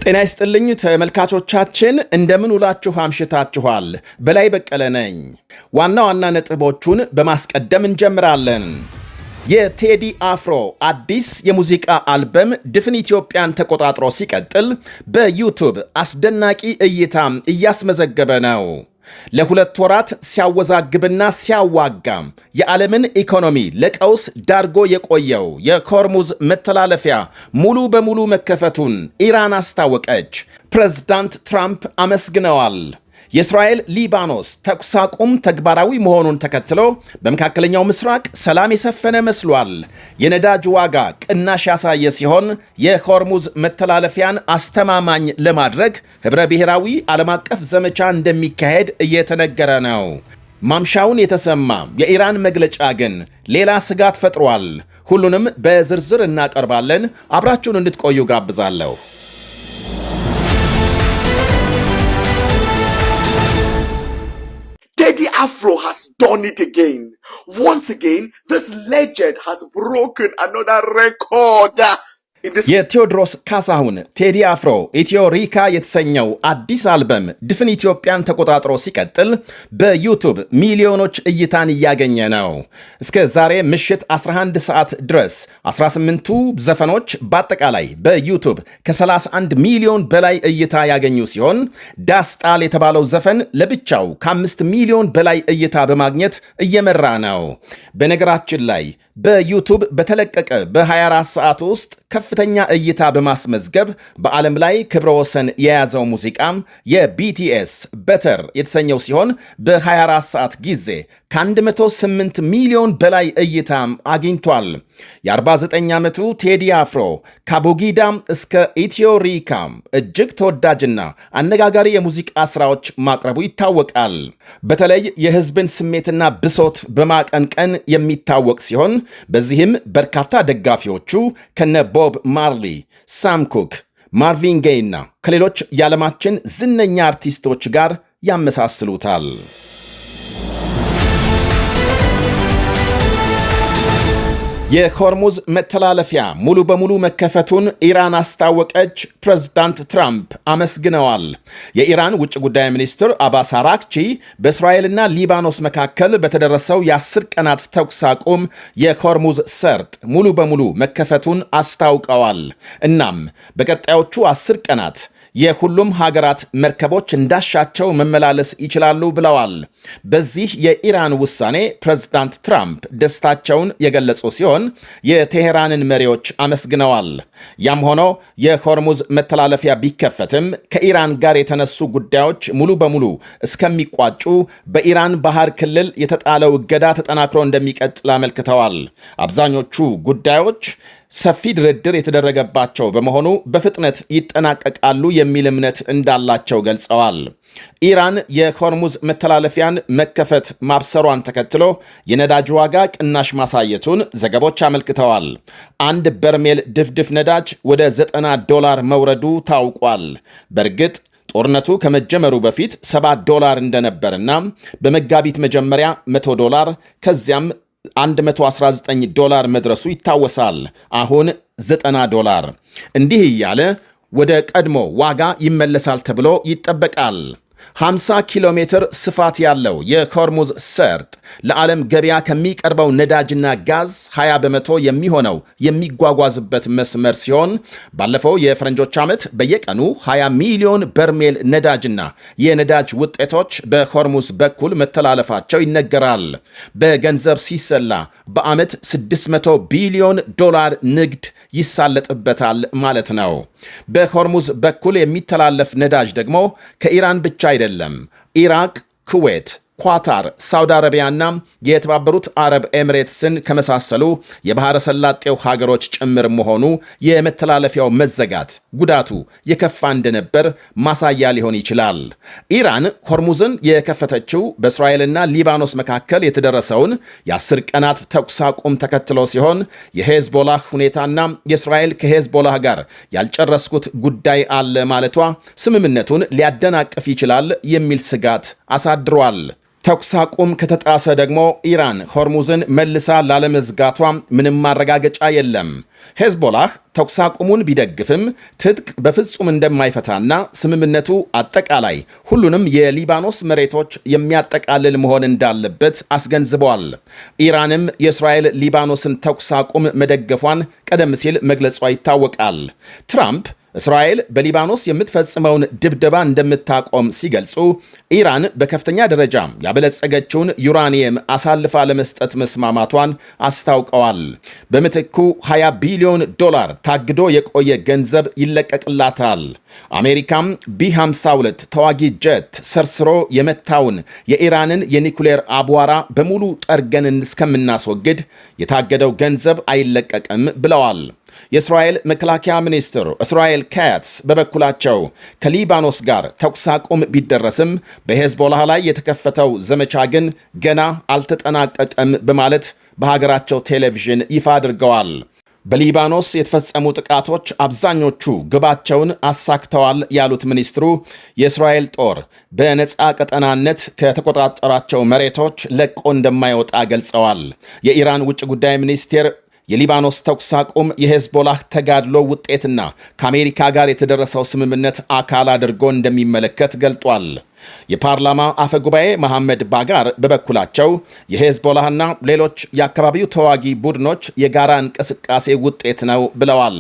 ጤና ይስጥልኝ ተመልካቾቻችን እንደምን ውላችሁ አምሽታችኋል። በላይ በቀለ ነኝ። ዋና ዋና ነጥቦቹን በማስቀደም እንጀምራለን። የቴዲ አፍሮ አዲስ የሙዚቃ አልበም ድፍን ኢትዮጵያን ተቆጣጥሮ ሲቀጥል በዩቲዩብ አስደናቂ እይታም እያስመዘገበ ነው። ለሁለት ወራት ሲያወዛግብና ሲያዋጋ የዓለምን ኢኮኖሚ ለቀውስ ዳርጎ የቆየው የሆርሙዝ መተላለፊያ ሙሉ በሙሉ መከፈቱን ኢራን አስታወቀች። ፕሬዝዳንት ትራምፕ አመስግነዋል። የእስራኤል ሊባኖስ ተኩስ አቁም ተግባራዊ መሆኑን ተከትሎ በመካከለኛው ምስራቅ ሰላም የሰፈነ መስሏል። የነዳጅ ዋጋ ቅናሽ ያሳየ ሲሆን የሆርሙዝ መተላለፊያን አስተማማኝ ለማድረግ ህብረ ብሔራዊ ዓለም አቀፍ ዘመቻ እንደሚካሄድ እየተነገረ ነው። ማምሻውን የተሰማ የኢራን መግለጫ ግን ሌላ ስጋት ፈጥሯል። ሁሉንም በዝርዝር እናቀርባለን። አብራችሁን እንድትቆዩ ጋብዛለሁ። Teddy Afro has done it again. Once again, this legend has broken another record. የቴዎድሮስ ካሳሁን ቴዲ አፍሮ ኢትዮ ሪካ የተሰኘው አዲስ አልበም ድፍን ኢትዮጵያን ተቆጣጥሮ ሲቀጥል በዩቲዩብ ሚሊዮኖች እይታን እያገኘ ነው። እስከ ዛሬ ምሽት 11 ሰዓት ድረስ 18ቱ ዘፈኖች በአጠቃላይ በዩቲዩብ ከ31 ሚሊዮን በላይ እይታ ያገኙ ሲሆን ዳስጣል የተባለው ዘፈን ለብቻው ከ5 ሚሊዮን በላይ እይታ በማግኘት እየመራ ነው። በነገራችን ላይ በዩቲዩብ በተለቀቀ በ24 ሰዓት ውስጥ ከፍተኛ እይታ በማስመዝገብ በዓለም ላይ ክብረ ወሰን የያዘው ሙዚቃም የቢቲኤስ በተር የተሰኘው ሲሆን በ24 ሰዓት ጊዜ ከ108 ሚሊዮን በላይ እይታም አግኝቷል። የ49 ዓመቱ ቴዲ አፍሮ ካቡጊዳም እስከ ኢትዮ ሪካም እጅግ ተወዳጅና አነጋጋሪ የሙዚቃ ሥራዎች ማቅረቡ ይታወቃል። በተለይ የሕዝብን ስሜትና ብሶት በማቀንቀን የሚታወቅ ሲሆን በዚህም በርካታ ደጋፊዎቹ ከነ ቦብ ማርሊ፣ ሳም ኩክ፣ ማርቪን ጌይ እና ከሌሎች የዓለማችን ዝነኛ አርቲስቶች ጋር ያመሳስሉታል። የሆርሙዝ መተላለፊያ ሙሉ በሙሉ መከፈቱን ኢራን አስታወቀች። ፕሬዝዳንት ትራምፕ አመስግነዋል። የኢራን ውጭ ጉዳይ ሚኒስትር አባስ አራክቺ በእስራኤልና ሊባኖስ መካከል በተደረሰው የ10 ቀናት ተኩስ አቁም የሆርሙዝ ሰርጥ ሙሉ በሙሉ መከፈቱን አስታውቀዋል። እናም በቀጣዮቹ 10 ቀናት የሁሉም ሀገራት መርከቦች እንዳሻቸው መመላለስ ይችላሉ ብለዋል። በዚህ የኢራን ውሳኔ ፕሬዝዳንት ትራምፕ ደስታቸውን የገለጹ ሲሆን የቴሄራንን መሪዎች አመስግነዋል። ያም ሆኖ የሆርሙዝ መተላለፊያ ቢከፈትም ከኢራን ጋር የተነሱ ጉዳዮች ሙሉ በሙሉ እስከሚቋጩ በኢራን ባህር ክልል የተጣለው እገዳ ተጠናክሮ እንደሚቀጥል አመልክተዋል። አብዛኞቹ ጉዳዮች ሰፊ ድርድር የተደረገባቸው በመሆኑ በፍጥነት ይጠናቀቃሉ የሚል እምነት እንዳላቸው ገልጸዋል። ኢራን የሆርሙዝ መተላለፊያን መከፈት ማብሰሯን ተከትሎ የነዳጅ ዋጋ ቅናሽ ማሳየቱን ዘገቦች አመልክተዋል። አንድ በርሜል ድፍድፍ ነዳጅ ወደ $90 መውረዱ ታውቋል። በእርግጥ ጦርነቱ ከመጀመሩ በፊት $7 እንደነበርና በመጋቢት መጀመሪያ $100 ከዚያም $119 መድረሱ ይታወሳል። አሁን $90 እንዲህ እያለ ወደ ቀድሞ ዋጋ ይመለሳል ተብሎ ይጠበቃል። 50 ኪሎ ሜትር ስፋት ያለው የሆርሙዝ ሰርጥ ለዓለም ገበያ ከሚቀርበው ነዳጅና ጋዝ 20 በመቶ የሚሆነው የሚጓጓዝበት መስመር ሲሆን ባለፈው የፈረንጆች ዓመት በየቀኑ 20 ሚሊዮን በርሜል ነዳጅና የነዳጅ ውጤቶች በሆርሙዝ በኩል መተላለፋቸው ይነገራል። በገንዘብ ሲሰላ በዓመት $600 ቢሊዮን ንግድ ይሳለጥበታል ማለት ነው። በሆርሙዝ በኩል የሚተላለፍ ነዳጅ ደግሞ ከኢራን ብቻ አይደለም። ኢራቅ፣ ኩዌት፣ ኳታር፣ ሳውዲ አረቢያና የተባበሩት አረብ ኤሚሬትስን ከመሳሰሉ የባህረ ሰላጤው ሀገሮች ጭምር መሆኑ የመተላለፊያው መዘጋት ጉዳቱ የከፋ እንደነበር ማሳያ ሊሆን ይችላል። ኢራን ሆርሙዝን የከፈተችው በእስራኤልና ሊባኖስ መካከል የተደረሰውን የ10 ቀናት ተኩስ አቁም ተከትሎ ሲሆን የሄዝቦላህ ሁኔታና የእስራኤል ከሄዝቦላህ ጋር ያልጨረስኩት ጉዳይ አለ ማለቷ ስምምነቱን ሊያደናቅፍ ይችላል የሚል ስጋት አሳድሯል። ተኩስ አቁም ከተጣሰ ደግሞ ኢራን ሆርሙዝን መልሳ ላለመዝጋቷ ምንም ማረጋገጫ የለም። ሄዝቦላህ ተኩስ አቁሙን ቢደግፍም ትጥቅ በፍጹም እንደማይፈታና ስምምነቱ አጠቃላይ ሁሉንም የሊባኖስ መሬቶች የሚያጠቃልል መሆን እንዳለበት አስገንዝበዋል። ኢራንም የእስራኤል ሊባኖስን ተኩስ አቁም መደገፏን ቀደም ሲል መግለጿ ይታወቃል። ትራምፕ እስራኤል በሊባኖስ የምትፈጽመውን ድብደባ እንደምታቆም ሲገልጹ ኢራን በከፍተኛ ደረጃ ያበለጸገችውን ዩራኒየም አሳልፋ ለመስጠት መስማማቷን አስታውቀዋል። በምትኩ $20 ቢሊዮን ታግዶ የቆየ ገንዘብ ይለቀቅላታል። አሜሪካም ቢ52 ተዋጊ ጀት ሰርስሮ የመታውን የኢራንን የኒኩሌር አቧራ በሙሉ ጠርገን እስከምናስወግድ የታገደው ገንዘብ አይለቀቅም ብለዋል። የእስራኤል መከላከያ ሚኒስትር እስራኤል ካትስ በበኩላቸው ከሊባኖስ ጋር ተኩስ አቁም ቢደረስም በሄዝቦላህ ላይ የተከፈተው ዘመቻ ግን ገና አልተጠናቀቀም በማለት በሀገራቸው ቴሌቪዥን ይፋ አድርገዋል። በሊባኖስ የተፈጸሙ ጥቃቶች አብዛኞቹ ግባቸውን አሳክተዋል ያሉት ሚኒስትሩ የእስራኤል ጦር በነፃ ቀጠናነት ከተቆጣጠራቸው መሬቶች ለቆ እንደማይወጣ ገልጸዋል። የኢራን ውጭ ጉዳይ ሚኒስቴር የሊባኖስ ተኩስ አቁም የሄዝቦላህ ተጋድሎ ውጤትና ከአሜሪካ ጋር የተደረሰው ስምምነት አካል አድርጎ እንደሚመለከት ገልጧል። የፓርላማ አፈ ጉባኤ መሐመድ ባጋር በበኩላቸው የሄዝቦላህና ሌሎች የአካባቢው ተዋጊ ቡድኖች የጋራ እንቅስቃሴ ውጤት ነው ብለዋል።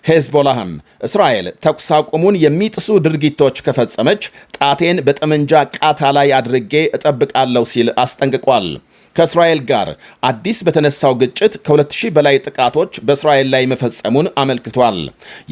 ሄዝቦላህም እስራኤል ተኩስ አቁሙን የሚጥሱ ድርጊቶች ከፈጸመች ጣቴን በጠመንጃ ቃታ ላይ አድርጌ እጠብቃለሁ ሲል አስጠንቅቋል። ከእስራኤል ጋር አዲስ በተነሳው ግጭት ከ2000 በላይ ጥቃቶች በእስራኤል ላይ መፈጸሙን አመልክቷል።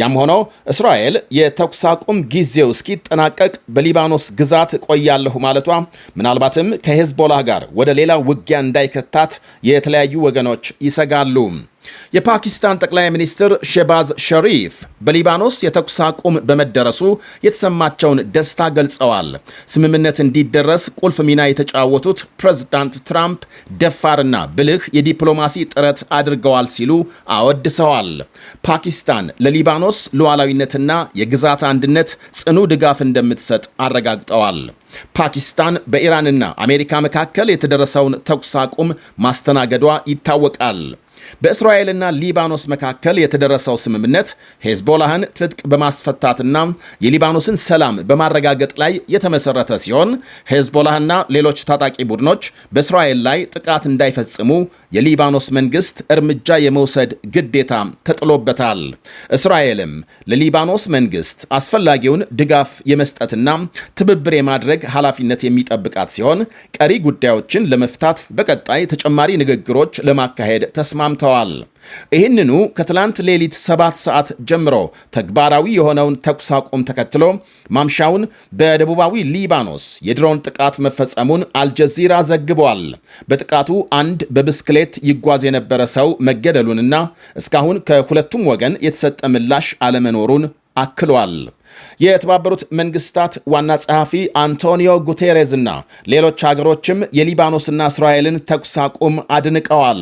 ያም ሆኖ እስራኤል የተኩስ አቁም ጊዜው እስኪጠናቀቅ በሊባኖስ ግዛት ቆያለሁ ማለቷ ምናልባትም ከሄዝቦላህ ጋር ወደ ሌላ ውጊያ እንዳይከታት የተለያዩ ወገኖች ይሰጋሉ። የፓኪስታን ጠቅላይ ሚኒስትር ሼባዝ ሸሪፍ በሊባኖስ የተኩስ አቁም በመደረሱ የተሰማቸውን ደስታ ገልጸዋል። ስምምነት እንዲደረስ ቁልፍ ሚና የተጫወቱት ፕሬዝዳንት ትራምፕ ደፋርና ብልህ የዲፕሎማሲ ጥረት አድርገዋል ሲሉ አወድሰዋል። ፓኪስታን ለሊባኖስ ሉዓላዊነትና የግዛት አንድነት ጽኑ ድጋፍ እንደምትሰጥ አረጋግጠዋል። ፓኪስታን በኢራንና አሜሪካ መካከል የተደረሰውን ተኩስ አቁም ማስተናገዷ ይታወቃል። በእስራኤልና ሊባኖስ መካከል የተደረሰው ስምምነት ሄዝቦላህን ትጥቅ በማስፈታትና የሊባኖስን ሰላም በማረጋገጥ ላይ የተመሰረተ ሲሆን ሄዝቦላህና ሌሎች ታጣቂ ቡድኖች በእስራኤል ላይ ጥቃት እንዳይፈጽሙ የሊባኖስ መንግስት እርምጃ የመውሰድ ግዴታ ተጥሎበታል። እስራኤልም ለሊባኖስ መንግስት አስፈላጊውን ድጋፍ የመስጠትና ትብብር የማድረግ ኃላፊነት የሚጠብቃት ሲሆን ቀሪ ጉዳዮችን ለመፍታት በቀጣይ ተጨማሪ ንግግሮች ለማካሄድ ተስማምተዋል። ይህንኑ ከትላንት ሌሊት 7 ሰዓት ጀምሮ ተግባራዊ የሆነውን ተኩስ አቁም ተከትሎ ማምሻውን በደቡባዊ ሊባኖስ የድሮን ጥቃት መፈጸሙን አልጀዚራ ዘግቧል። በጥቃቱ አንድ በብስክሌት ይጓዝ የነበረ ሰው መገደሉንና እስካሁን ከሁለቱም ወገን የተሰጠ ምላሽ አለመኖሩን አክሏል። የተባበሩት መንግስታት ዋና ጸሐፊ አንቶኒዮ ጉቴሬዝ እና ሌሎች ሀገሮችም የሊባኖስና እስራኤልን ተኩስ አቁም አድንቀዋል።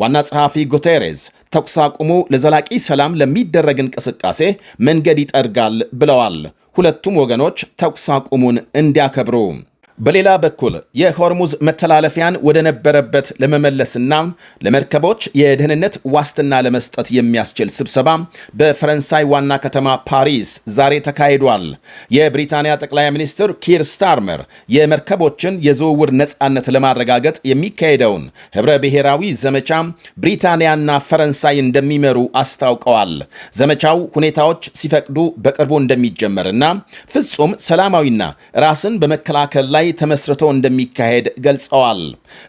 ዋና ጸሐፊ ጉቴሬዝ ተኩስ አቁሙ ለዘላቂ ሰላም ለሚደረግ እንቅስቃሴ መንገድ ይጠርጋል ብለዋል። ሁለቱም ወገኖች ተኩስ አቁሙን እንዲያከብሩ በሌላ በኩል የሆርሙዝ መተላለፊያን ወደ ነበረበት ለመመለስና ለመርከቦች የደህንነት ዋስትና ለመስጠት የሚያስችል ስብሰባ በፈረንሳይ ዋና ከተማ ፓሪስ ዛሬ ተካሂዷል። የብሪታንያ ጠቅላይ ሚኒስትር ኪር ስታርመር የመርከቦችን የዝውውር ነፃነት ለማረጋገጥ የሚካሄደውን ህብረ ብሔራዊ ዘመቻ ብሪታንያና ፈረንሳይ እንደሚመሩ አስታውቀዋል። ዘመቻው ሁኔታዎች ሲፈቅዱ በቅርቡ እንደሚጀመርና ፍጹም ሰላማዊና ራስን በመከላከል ላይ ተመስርቶ እንደሚካሄድ ገልጸዋል።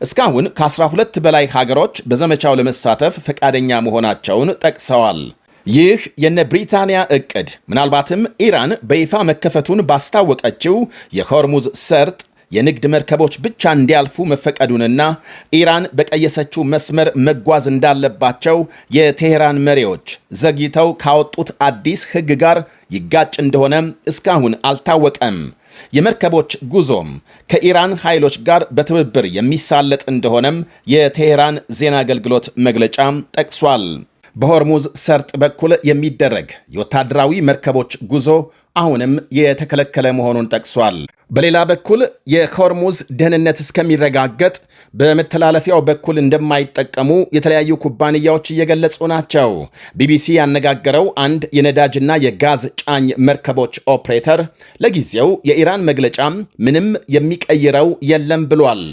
እስካሁን ከ12 በላይ ሀገሮች በዘመቻው ለመሳተፍ ፈቃደኛ መሆናቸውን ጠቅሰዋል። ይህ የነ ብሪታንያ እቅድ ምናልባትም ኢራን በይፋ መከፈቱን ባስታወቀችው የሆርሙዝ ሰርጥ የንግድ መርከቦች ብቻ እንዲያልፉ መፈቀዱንና ኢራን በቀየሰችው መስመር መጓዝ እንዳለባቸው የቴሄራን መሪዎች ዘግይተው ካወጡት አዲስ ሕግ ጋር ይጋጭ እንደሆነ እስካሁን አልታወቀም። የመርከቦች ጉዞም ከኢራን ኃይሎች ጋር በትብብር የሚሳለጥ እንደሆነም የቴሄራን ዜና አገልግሎት መግለጫ ጠቅሷል። በሆርሙዝ ሰርጥ በኩል የሚደረግ የወታደራዊ መርከቦች ጉዞ አሁንም የተከለከለ መሆኑን ጠቅሷል። በሌላ በኩል የሆርሙዝ ደህንነት እስከሚረጋገጥ በመተላለፊያው በኩል እንደማይጠቀሙ የተለያዩ ኩባንያዎች እየገለጹ ናቸው። ቢቢሲ ያነጋገረው አንድ የነዳጅና የጋዝ ጫኝ መርከቦች ኦፕሬተር ለጊዜው የኢራን መግለጫም ምንም የሚቀይረው የለም ብሏል።